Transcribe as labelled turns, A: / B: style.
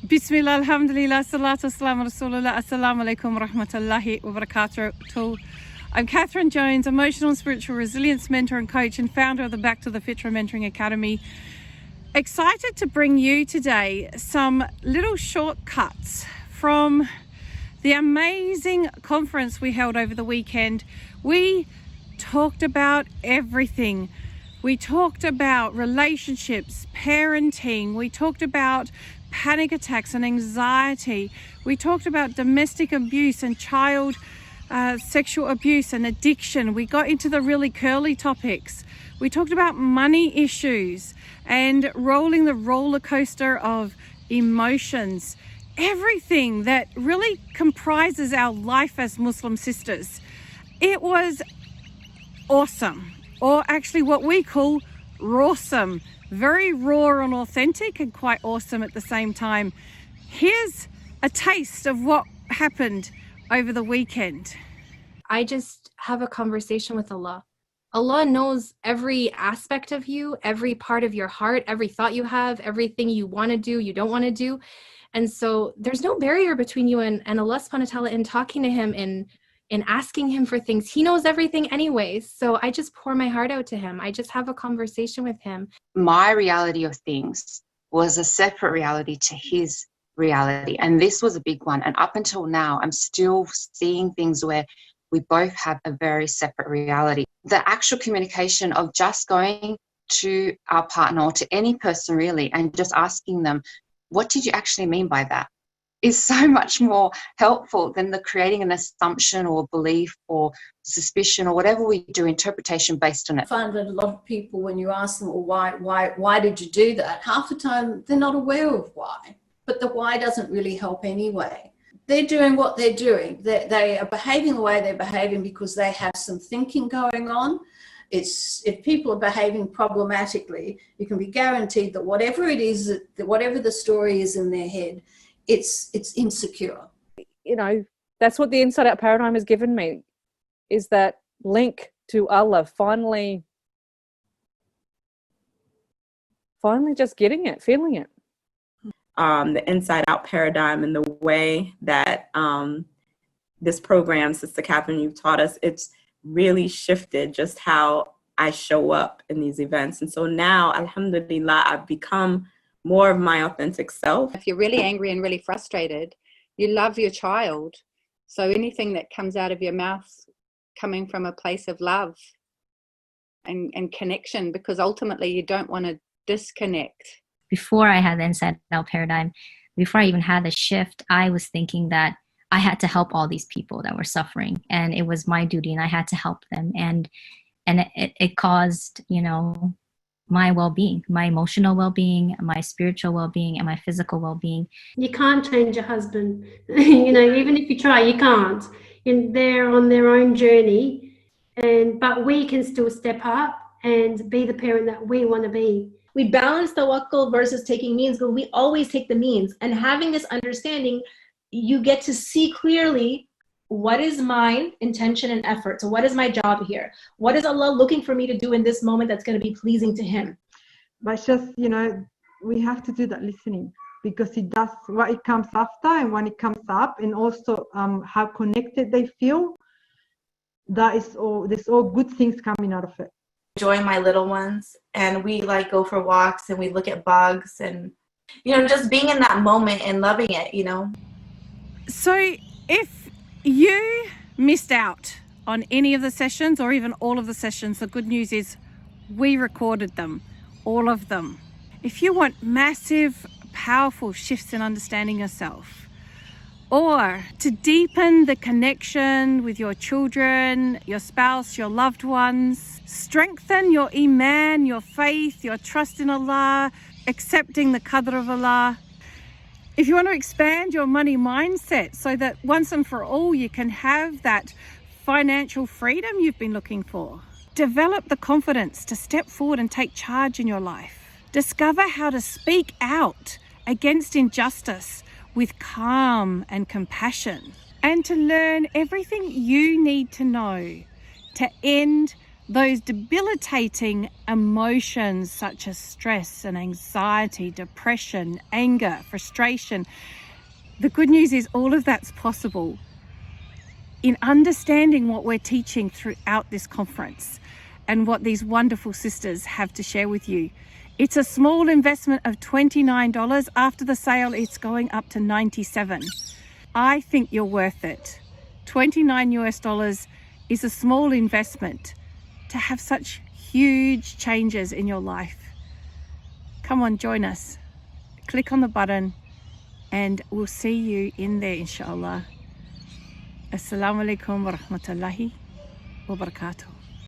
A: Bismillah, alhamdulillah, salatu wassalamu rasulullah, assalamu alaikum wa rahmatullahi wa barakatuh. I'm Catherine Jones, emotional and spiritual resilience mentor and coach and founder of the Back to the Fitrah Mentoring Academy. Excited to bring you today some little shortcuts from the amazing conference we held over the weekend. We talked about everything. We talked about relationships, parenting. We talked about panic attacks and anxiety. We talked about domestic abuse and child sexual abuse and addiction. We got into the really curly topics. We talked about money issues and rolling the roller coaster of emotions. Everything that really comprises our life as Muslim sisters. It was awesome, or actually what we call rawsome. Very raw and authentic and quite awesome at the same time. Here's a taste of what happened over the weekend.
B: I just have a conversation with Allah. Allah knows every aspect of you, every part of your heart, every thought you have, everything you want to do, you don't want to do. And so there's no barrier between you and Allah subhanahu wa ta'ala in talking to him, in asking him for things. He knows everything anyways. So I just pour my heart out to him. I just have a conversation with him.
C: My reality of things was a separate reality to his reality. And this was a big one. And up until now, I'm still seeing things where we both have a very separate reality. The actual communication of just going to our partner or to any person really and just asking them, what did you actually mean by that? Is so much more helpful than the creating an assumption or belief or suspicion or whatever we do, interpretation based on it.
D: I find that a lot of people, when you ask them, well, why did you do that? Half the time they're not aware of why, but the why doesn't really help anyway. They're doing what they're doing. They are behaving the way they're behaving because they have some thinking going on. If people are behaving problematically, you can be guaranteed that whatever it is, that whatever the story is in their head, it's insecure.
E: You know, that's what the inside out paradigm has given me, is that link to Allah, finally just getting it, feeling it.
F: The inside out paradigm and the way that this program, Sister Catherine, you've taught us, it's really shifted just how I show up in these events. And so now, alhamdulillah, I've become more of my authentic self.
G: If you're really angry and really frustrated, you love your child. So anything that comes out of your mouth coming from a place of love and connection, because ultimately you don't want to disconnect.
H: Before I had the inside out paradigm, before I even had the shift, I was thinking that I had to help all these people that were suffering, and it was my duty and I had to help them. And it caused, my well-being, my emotional well-being, my spiritual well-being, and my physical well-being.
I: You can't change your husband. Even if you try, you can't. And they're on their own journey, but we can still step up and be the parent that we want to be.
J: We balance tawakkul versus taking means, but we always take the means. And having this understanding, you get to see clearly, what is my intention and effort? So what is my job here? What is Allah looking for me to do in this moment that's going to be pleasing to him?
K: But it's just, we have to do that listening, because it does what it comes after and when it comes up, and also how connected they feel. There's all good things coming out of it.
L: Enjoying my little ones, and we go for walks and we look at bugs and, just being in that moment and loving it,
A: So if you missed out on any of the sessions or even all of the sessions, the good news is we recorded them, all of them. If you want massive, powerful shifts in understanding yourself, or to deepen the connection with your children, your spouse, your loved ones, strengthen your iman, your faith, your trust in Allah, accepting the qadr of Allah. If you want to expand your money mindset so that once and for all you can have that financial freedom you've been looking for. Develop the confidence to step forward and take charge in your life. Discover how to speak out against injustice with calm and compassion. And to learn everything you need to know to end those debilitating emotions such as stress and anxiety, depression, anger, frustration. The good news is all of that's possible in understanding what we're teaching throughout this conference and what these wonderful sisters have to share with you. It's a small investment of $29. After the sale, it's going up to $97. I think you're worth it. $29 US is a small investment to have such huge changes in your life. Come on, join us. Click on the button and we'll see you in there, inshallah. Assalamu alaikum wa rahmatullahi wa barakatuh.